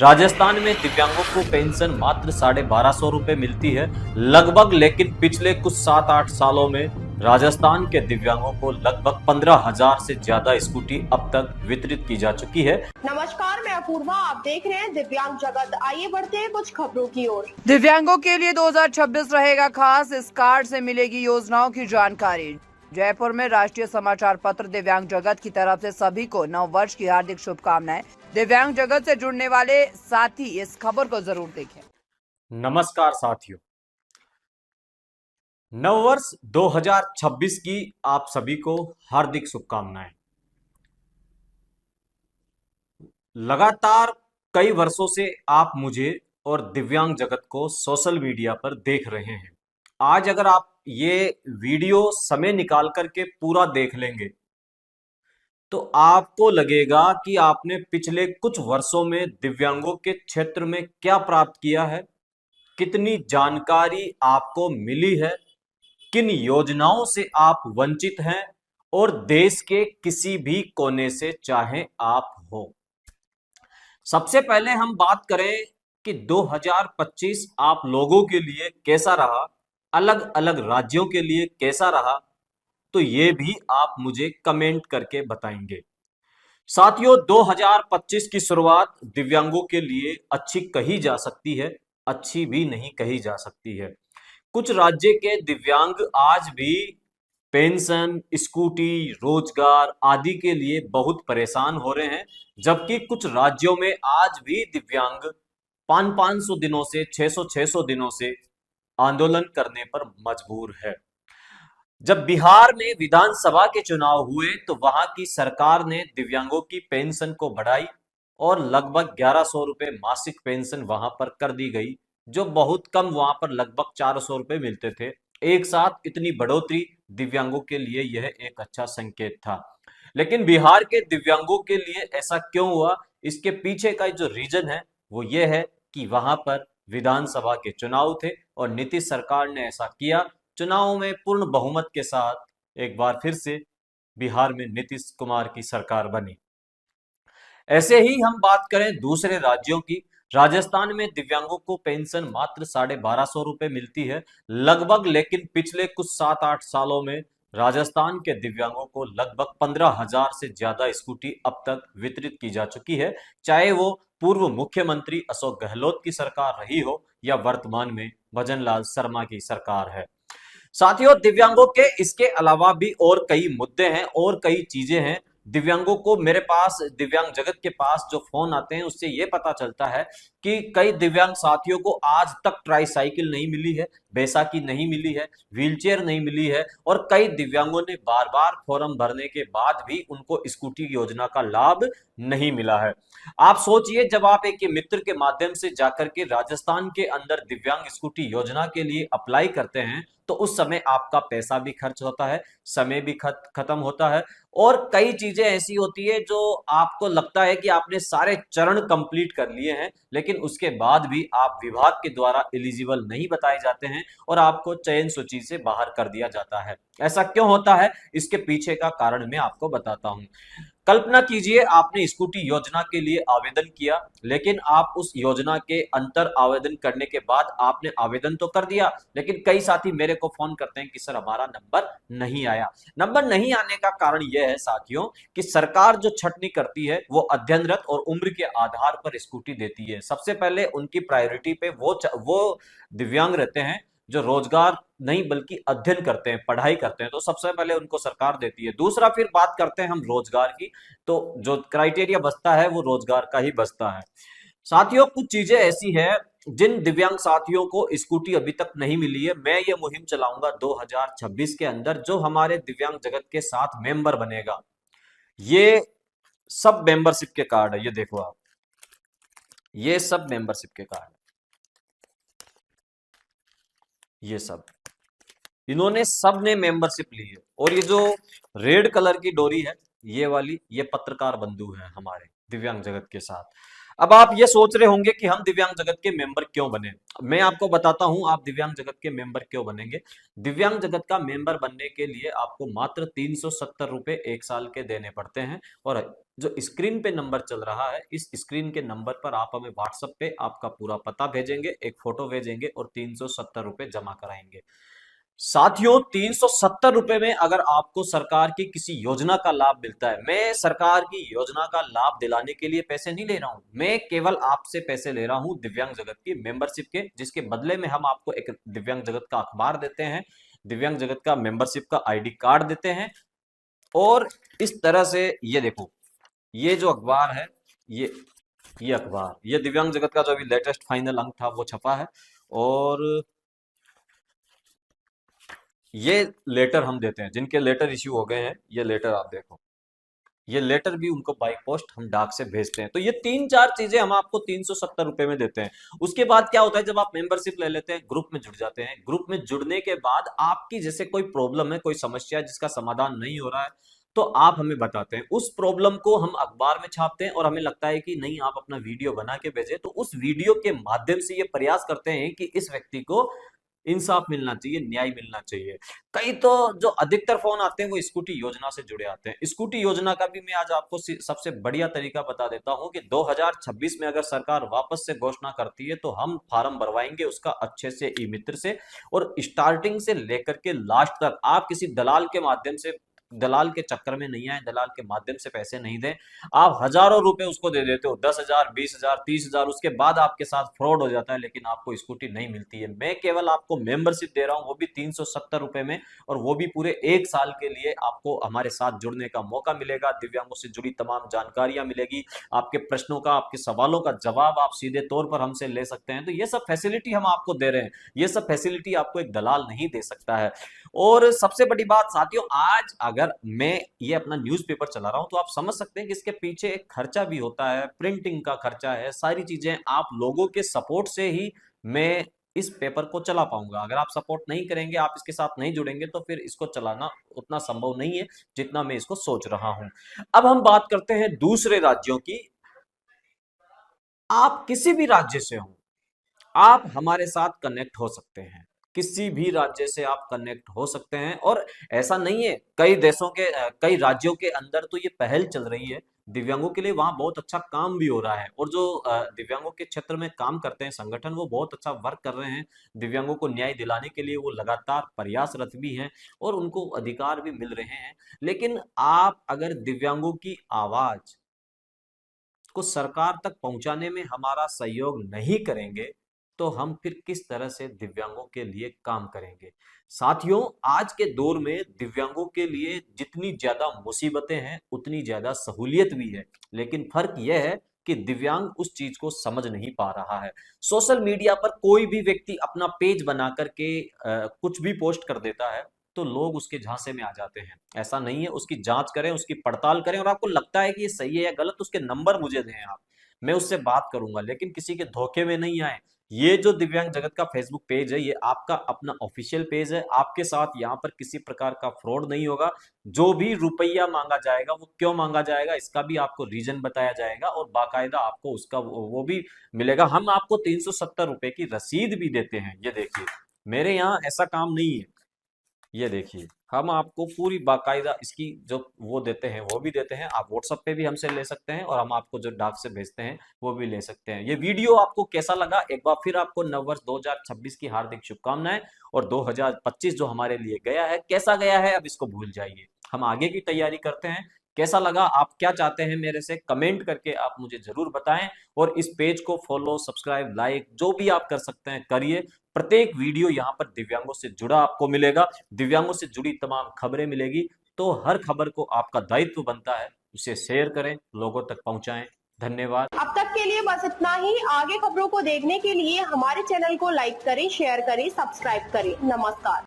राजस्थान में दिव्यांगों को पेंशन मात्र 1250 रुपए मिलती है लगभग, लेकिन पिछले कुछ 7-8 सालों में राजस्थान के दिव्यांगों को लगभग 15,000 से ज्यादा स्कूटी अब तक वितरित की जा चुकी है। नमस्कार, मैं अपूर्वा, आप देख रहे हैं दिव्यांग जगत। आइए बढ़ते हैं कुछ खबरों की ओर। दिव्यांगों के लिए 2026 रहेगा खास, इस कार्ड से मिलेगी योजनाओं की जानकारी। जयपुर में राष्ट्रीय समाचार पत्र दिव्यांग जगत की तरफ से सभी को नव वर्ष की हार्दिक शुभकामनाएं। दिव्यांग जगत से जुड़ने वाले साथी इस खबर को जरूर देखें। नमस्कार साथियों, नववर्ष 2026 की आप सभी को हार्दिक शुभकामनाएं। लगातार कई वर्षों से आप मुझे और दिव्यांग जगत को सोशल मीडिया पर देख रहे हैं। आज अगर आप ये वीडियो समय निकाल करके पूरा देख लेंगे तो आपको लगेगा कि आपने पिछले कुछ वर्षों में दिव्यांगों के क्षेत्र में क्या प्राप्त किया है, कितनी जानकारी आपको मिली है, किन योजनाओं से आप वंचित हैं और देश के किसी भी कोने से चाहे आप हो। सबसे पहले हम बात करें कि 2025 आप लोगों के लिए कैसा रहा, अलग अलग राज्यों के लिए कैसा रहा, तो ये भी आप मुझे कमेंट करके बताएंगे। साथियों, 2025 की शुरुआत दिव्यांगों के लिए अच्छी कही जा सकती है, अच्छी भी नहीं कही जा सकती है। कुछ राज्य के दिव्यांग आज भी पेंशन, स्कूटी, रोजगार आदि के लिए बहुत परेशान हो रहे हैं, जबकि कुछ राज्यों में आज भी दिव्यांग 500-500 दिनों से 600-600 दिनों से आंदोलन करने पर मजबूर है। जब बिहार में विधानसभा के चुनाव हुए तो वहां की सरकार ने दिव्यांगों की पेंशन को बढ़ाई और लगभग 1100 रुपए मासिक पेंशन वहां पर कर दी गई, जो बहुत कम, वहां पर लगभग 400 रुपए मिलते थे। एक साथ इतनी बढ़ोतरी दिव्यांगों के लिए यह एक अच्छा संकेत था। लेकिन बिहार के दिव्यांगों के लिए ऐसा क्यों हुआ, इसके पीछे का जो रीजन है वो ये है कि वहां पर विधानसभा के चुनाव थे और नीतीश सरकार ने ऐसा किया। चुनाव में पूर्ण बहुमत के साथ एक बार फिर से बिहार में नीतीश कुमार की सरकार बनी। ऐसे ही हम बात करें दूसरे राज्यों की, राजस्थान में दिव्यांगों को पेंशन मात्र 1250 रुपए मिलती है लगभग, लेकिन पिछले कुछ 7-8 सालों में राजस्थान के दिव्यांगों को लगभग 15,000 से ज्यादा स्कूटी अब तक वितरित की जा चुकी है, चाहे वो पूर्व मुख्यमंत्री अशोक गहलोत की सरकार रही हो या वर्तमान में भजन लाल शर्मा की सरकार है। साथियों, दिव्यांगों के इसके अलावा भी और कई मुद्दे हैं और कई चीजें हैं। दिव्यांगों को, मेरे पास, दिव्यांग जगत के पास जो फोन आते हैं उससे यह पता चलता है कि कई दिव्यांग साथियों को आज तक ट्राईसाइकिल नहीं मिली है, बैसाखी नहीं मिली है, व्हीलचेयर नहीं मिली है और कई दिव्यांगों ने बार बार फॉर्म भरने के बाद भी उनको स्कूटी योजना का लाभ नहीं मिला है। आप सोचिए, जब आप एक मित्र के माध्यम से जाकर के राजस्थान के अंदर दिव्यांग स्कूटी योजना के लिए अप्लाई करते हैं तो उस समय आपका पैसा भी खर्च होता है, समय भी खत्म होता है और कई चीजें ऐसी होती है जो आपको लगता है कि आपने सारे चरण कंप्लीट कर लिए हैं, लेकिन उसके बाद भी आप विभाग के द्वारा एलिजिबल नहीं बताए जाते हैं और आपको चयन सूची से बाहर कर दिया जाता है। ऐसा क्यों होता है, इसके पीछे का कारण मैं आपको बताता हूं। कल्पना कीजिए, आपने स्कूटी योजना के लिए आवेदन किया, लेकिन आप उस योजना के अंतर आवेदन करने के बाद आपने आवेदन तो कर दिया, लेकिन कई साथी मेरे को फोन करते हैं कि सर हमारा नंबर नहीं आया। नंबर नहीं आने का कारण यह है साथियों कि सरकार जो छटनी करती है वो अध्ययनरत और उम्र के आधार पर स्कूटी देती है। सबसे पहले उनकी प्रायोरिटी पे वो दिव्यांग रहते हैं जो रोजगार नहीं बल्कि अध्ययन करते हैं, पढ़ाई करते हैं, तो सबसे पहले उनको सरकार देती है। दूसरा, फिर बात करते हैं हम रोजगार की, तो जो क्राइटेरिया बचता है वो रोजगार का ही बचता है। साथियों, कुछ चीजें ऐसी हैं जिन दिव्यांग साथियों को स्कूटी अभी तक नहीं मिली है। मैं ये मुहिम चलाऊंगा 2026 के अंदर। जो हमारे दिव्यांग जगत के साथ मेंबर बनेगा, ये सब मेंबरशिप के कार्ड है, ये देखो आप, ये सब मेंबरशिप के कार्ड, ये सब इन्होंने सब ने मेंबरशिप ली है। और ये जो रेड कलर की डोरी है, ये वाली, ये पत्रकार बंधु है हमारे दिव्यांग जगत के साथ। अब आप ये सोच रहे होंगे कि हम दिव्यांग जगत के मेंबर क्यों बने। मैं आपको बताता हूं आप दिव्यांग जगत के मेंबर क्यों बनेंगे। दिव्यांग जगत का मेंबर बनने के लिए आपको मात्र 370 रुपए एक साल के देने पड़ते हैं। और जो स्क्रीन पे नंबर चल रहा है, इस स्क्रीन के नंबर पर आप हमें व्हाट्सएप पे आपका पूरा पता भेजेंगे, एक फोटो भेजेंगे और 370 रुपए जमा कराएंगे। साथियों, 370 रुपए में अगर आपको सरकार की किसी योजना का लाभ मिलता है, मैं सरकार की योजना का लाभ दिलाने के लिए पैसे नहीं ले रहा हूं, मैं केवल आपसे पैसे ले रहा हूं दिव्यांग जगत की मेंबरशिप के, जिसके बदले में हम आपको एक दिव्यांग जगत का अखबार देते हैं, दिव्यांग जगत का मेंबरशिप का आईडी कार्ड देते हैं। और इस तरह से ये देखो, ये जो अखबार है, ये अखबार, ये दिव्यांग जगत का जो अभी लेटेस्ट फाइनल अंक था वो छपा है। और ये लेटर हम देते हैं, जिनके लेटर इश्यू हो गए हैं, ये लेटर आप देखो, ये लेटर भी उनको बाई पोस्ट हम डाक से भेजते हैं। तो ये 3-4 चीजें हम आपको 370 रुपए में देते हैं। उसके बाद क्या होता है, जब आप मेंबरशिप ले लेते हैं, ग्रुप में जुड़ जाते हैं, ग्रुप में जुड़ने के बाद आपकी जैसे कोई प्रॉब्लम है, कोई समस्या है जिसका समाधान नहीं हो रहा है, तो आप हमें बताते हैं, उस प्रॉब्लम को हम अखबार में छापते हैं और हमें लगता है कि नहीं, आप अपना वीडियो बना के भेजें, तो उस वीडियो के माध्यम से ये प्रयास करते हैं कि इस व्यक्ति को इंसाफ मिलना चाहिए, न्याय मिलना चाहिए। कई तो जो अधिकतर फोन आते हैं वो स्कूटी योजना से जुड़े आते हैं। स्कूटी योजना का भी मैं आज आपको सबसे बढ़िया तरीका बता देता हूं कि 2026 में अगर सरकार वापस से घोषणा करती है तो हम फार्म भरवाएंगे उसका अच्छे से ई मित्र से, और स्टार्टिंग से लेकर के लास्ट तक आप किसी दलाल के माध्यम से, दलाल के चक्कर में नहीं आए, दलाल के माध्यम से पैसे नहीं दें। आप हजारों रुपए उसको दे देते हो, 10,000, 20,000, 30,000, उसके बाद आपके साथ फ्रॉड हो जाता है, लेकिन आपको स्कूटी नहीं मिलती है। मैं केवल आपको मेंबरशिप दे रहा हूं, वो भी 370 रुपए में, और वो भी पूरे 1 साल के लिए आपको हमारे साथ जुड़ने का मौका मिलेगा। दिव्यांगों से जुड़ी तमाम जानकारियां मिलेगी, आपके प्रश्नों का, आपके सवालों का जवाब आप सीधे तौर पर हमसे ले सकते हैं। तो ये सब फैसिलिटी हम आपको दे रहे हैं, ये सब फैसिलिटी आपको एक दलाल नहीं दे सकता है। और सबसे बड़ी बात साथियों, आज अगर मैं ये अपना न्यूज़पेपर चला रहा हूं तो आप समझ सकते हैं कि इसके पीछे एक खर्चा भी होता है, प्रिंटिंग का खर्चा है, सारी चीजें आप लोगों के सपोर्ट से ही मैं इस पेपर को चला पाऊंगा। अगर आप सपोर्ट नहीं करेंगे, आप इसके साथ नहीं जुड़ेंगे, तो फिर इसको चलाना उतना संभव नहीं है जितना मैं इसको सोच रहा हूं। अब हम बात करते हैं दूसरे राज्यों की। आप किसी भी राज्य से हो, आप हमारे साथ कनेक्ट हो सकते हैं, किसी भी राज्य से आप कनेक्ट हो सकते हैं। और ऐसा नहीं है, कई देशों के कई राज्यों के अंदर तो ये पहल चल रही है दिव्यांगों के लिए, वहां बहुत अच्छा काम भी हो रहा है। और जो दिव्यांगों के क्षेत्र में काम करते हैं संगठन, वो बहुत अच्छा वर्क कर रहे हैं, दिव्यांगों को न्याय दिलाने के लिए वो लगातार प्रयासरत भी हैं और उनको अधिकार भी मिल रहे हैं। लेकिन आप अगर दिव्यांगों की आवाज को सरकार तक पहुंचाने में हमारा सहयोग नहीं करेंगे, तो हम फिर किस तरह से दिव्यांगों के लिए काम करेंगे। साथियों, आज के दौर में दिव्यांगों के लिए जितनी ज्यादा मुसीबतें हैं उतनी ज्यादा सहूलियत भी है, लेकिन फर्क यह है कि दिव्यांग उस चीज को समझ नहीं पा रहा है। सोशल मीडिया पर कोई भी व्यक्ति अपना पेज बना करके कुछ भी पोस्ट कर देता है तो लोग उसके झांसे में आ जाते हैं। ऐसा नहीं है, उसकी जांच करें, उसकी पड़ताल करें, और आपको लगता है कि ये सही है या गलत, उसके नंबर मुझे दें आप, मैं उससे बात करूंगा, लेकिन किसी के धोखे में नहीं आए। ये जो दिव्यांग जगत का फेसबुक पेज है, ये आपका अपना ऑफिशियल पेज है, आपके साथ यहाँ पर किसी प्रकार का फ्रॉड नहीं होगा। जो भी रुपया मांगा जाएगा वो क्यों मांगा जाएगा इसका भी आपको रीजन बताया जाएगा, और बाकायदा आपको उसका वो भी मिलेगा। हम आपको 370 रुपए की रसीद भी देते हैं। ये देखिए, मेरे यहाँ ऐसा काम नहीं है, ये देखिए, हम आपको पूरी बाकायदा इसकी जो वो देते हैं वो भी देते हैं। आप व्हाट्सएप पे भी हमसे ले सकते हैं, और हम आपको जो डाक से भेजते हैं वो भी ले सकते हैं। ये वीडियो आपको कैसा लगा, एक बार फिर आपको नववर्ष 2026 की हार्दिक शुभकामनाएं। और 2025 जो हमारे लिए गया है, कैसा गया है अब इसको भूल जाइए, हम आगे की तैयारी करते हैं। कैसा लगा, आप क्या चाहते हैं मेरे से, कमेंट करके आप मुझे जरूर बताएं। और इस पेज को फॉलो, सब्सक्राइब, लाइक जो भी आप कर सकते हैं करिए। प्रत्येक वीडियो यहाँ पर दिव्यांगों से जुड़ा आपको मिलेगा, दिव्यांगों से जुड़ी तमाम खबरें मिलेगी। तो हर खबर को आपका दायित्व बनता है उसे शेयर करें, लोगों तक पहुंचाएं। धन्यवाद। अब तक के लिए बस इतना ही। आगे खबरों को देखने के लिए हमारे चैनल को लाइक करें, शेयर करें, सब्सक्राइब करें। नमस्कार।